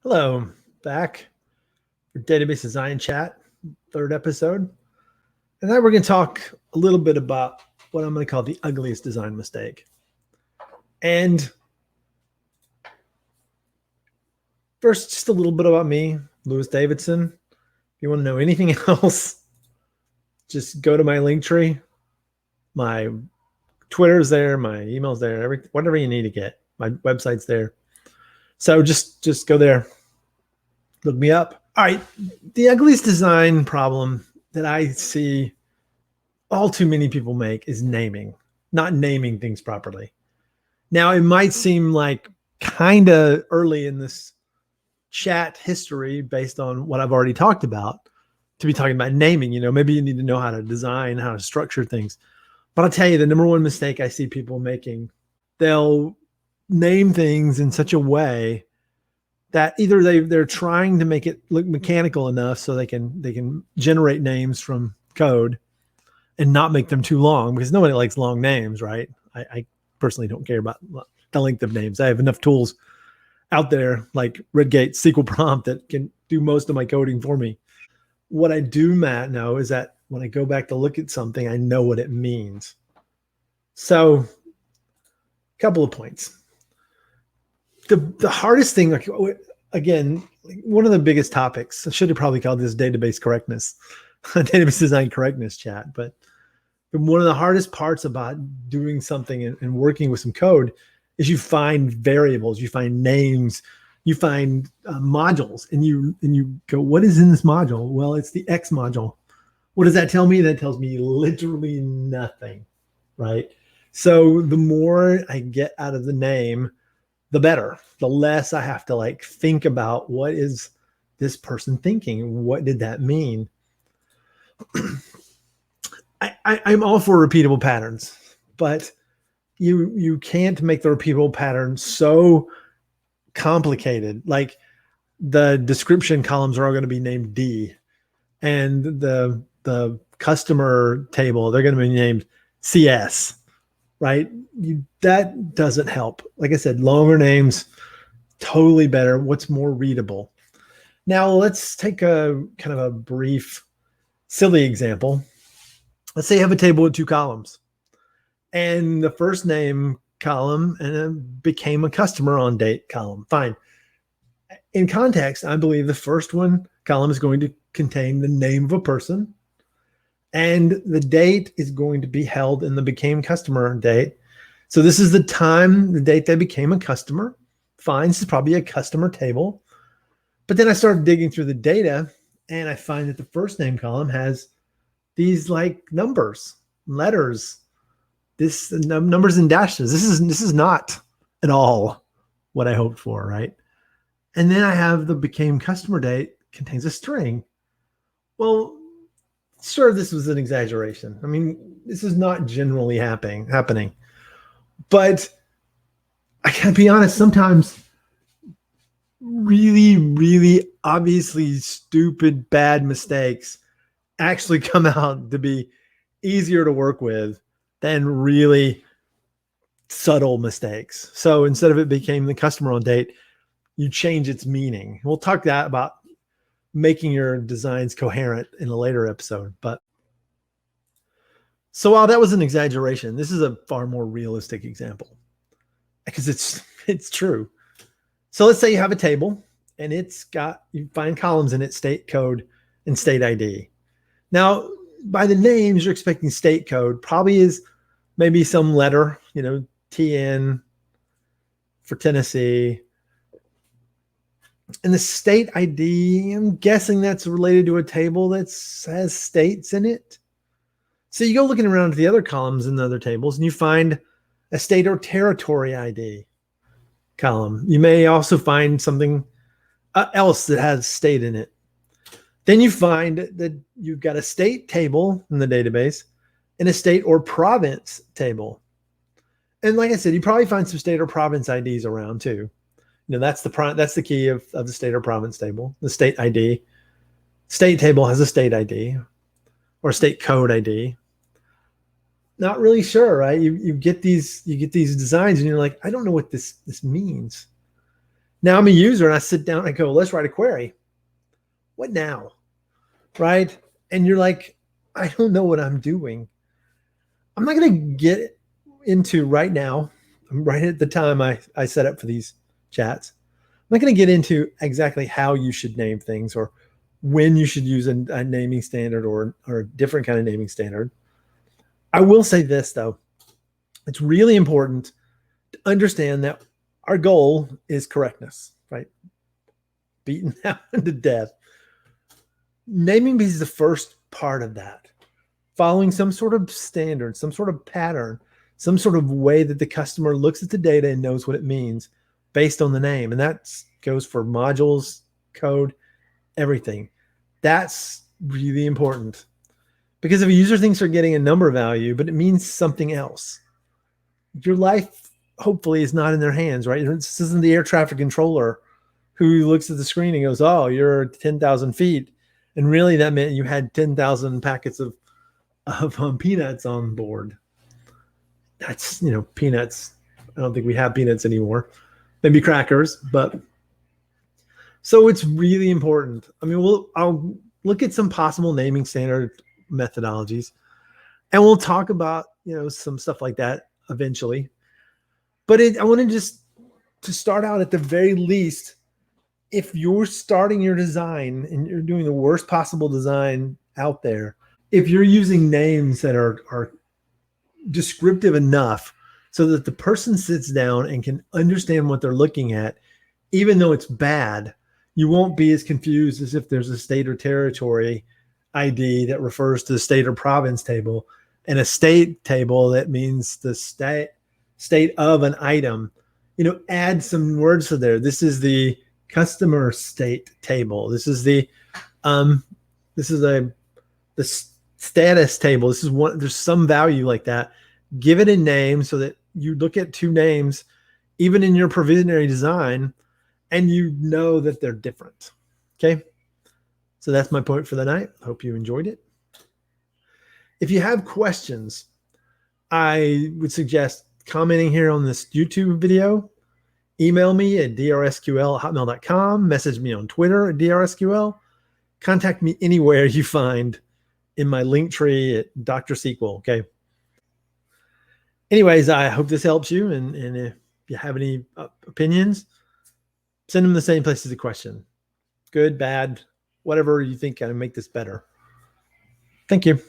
Hello, back for Database Design Chat, third episode. And now we're going to talk a little bit about what I'm going to call the ugliest design mistake. And first, just a little bit about me, Lewis Davidson. If you want to know anything else, just go to my link tree. My Twitter's there, my email's there, whatever you need to get. My website's there. So just go there. Look me up. All right. The ugliest design problem that I see all too many people make is not naming things properly. Now, it might seem like kind of early in this chat history based on what I've already talked about to be talking about naming. Maybe you need to know how to design, how to structure things. But I'll tell you, the number one mistake I see people making, they'll name things in such a way that either they're trying to make it look mechanical enough so they can generate names from code and not make them too long, because nobody likes long names, right? I personally don't care about the length of names. I have enough tools out there like Redgate SQL Prompt that can do most of my coding for me. What I do, Matt, know is that when I go back to look at something, I know what it means. So, a couple of points. The hardest thing, again, one of the biggest topics, I should have probably called this database correctness, database design correctness chat, but one of the hardest parts about doing something and working with some code is you find variables, you find names, you find modules, and you go, what is in this module? Well, it's the X module. What does that tell me? That tells me literally nothing, right? So the more I get out of the name, the better. The less I have to think about what is this person thinking? What did that mean? I'm all for repeatable patterns, but you can't make the repeatable pattern so complicated. Like the description columns are all going to be named D, and the customer table, they're going to be named CS, right? That doesn't help. Like I said, longer names, totally better. What's more readable? Now let's take a kind of a brief, silly example. Let's say you have a table with two columns, and the first name column became a customer on date column. Fine. In context, I believe the first column is going to contain the name of a person, and the date is going to be held in the became customer date. So this is the date they became a customer. Fine, this is probably a customer table. But then I started digging through the data, and I find that the first name column has these numbers, letters, numbers and dashes. This is not at all what I hoped for, right? And then I have the became customer date contains a string. Well, sure, this was an exaggeration. I mean, this is not generally happening. But I gotta be honest, sometimes really, really obviously stupid, bad mistakes actually come out to be easier to work with than really subtle mistakes. So instead of it became the customer on date, you change its meaning. We'll talk about making your designs coherent in a later episode. But so while that was an exaggeration, this is a far more realistic example because it's true. So let's say you have a table and you find columns in it, state code and state ID. Now, by the names, you're expecting state code probably is maybe some letter, TN for Tennessee. And the state ID, I'm guessing that's related to a table that has states in it. So you go looking around at the other columns in the other tables and you find a state or territory ID column. You may also find something else that has state in it. Then you find that you've got a state table in the database and a state or province table. And like I said, you probably find some state or province IDs around too. That's the key of the state or province table, the state ID. State table has a state ID or state code ID. Not really sure, right? You get these designs and you're like, I don't know what this means. Now I'm a user and I sit down and I go, let's write a query. What now? Right? And you're like, I don't know what I'm doing. I'm not going to get into right now. I'm right at the time I set up for these chats. I'm not going to get into exactly how you should name things or when you should use a naming standard or a different kind of naming standard. I will say this, though. It's really important to understand that our goal is correctness, right? Beaten down to death. Naming is the first part of that. Following some sort of standard, some sort of pattern, some sort of way that the customer looks at the data and knows what it means based on the name. And that goes for modules, code, everything. That's really important. Because if a user thinks they're getting a number value, but it means something else, your life hopefully is not in their hands, right? This isn't the air traffic controller who looks at the screen and goes, oh, you're 10,000 feet. And really that meant you had 10,000 packets of peanuts on board. That's, peanuts. I don't think we have peanuts anymore. Maybe crackers, but so it's really important. I mean, I'll look at some possible naming standard methodologies and we'll talk about, some stuff like that eventually. But I want to start out at the very least, if you're starting your design and you're doing the worst possible design out there, if you're using names that are descriptive enough so that the person sits down and can understand what they're looking at, even though it's bad, you won't be as confused as if there's a state or territory ID that refers to the state or province table and a state table that means the state of an item. Add some words to there. This is the customer state table. This is the status table. This is one. There's some value like that. Give it a name so that you look at two names, even in your provisionary design, and you know that they're different. Okay. So that's my point for the night. Hope you enjoyed it. If you have questions, I would suggest commenting here on this YouTube video. Email me at drsql@hotmail.com. Message me on Twitter at drsql. Contact me anywhere you find in my link tree at Dr. SQL. Okay. Anyways, I hope this helps you. And if you have any opinions, send them the same place as the question. Good, bad, whatever you think can make this better. Thank you.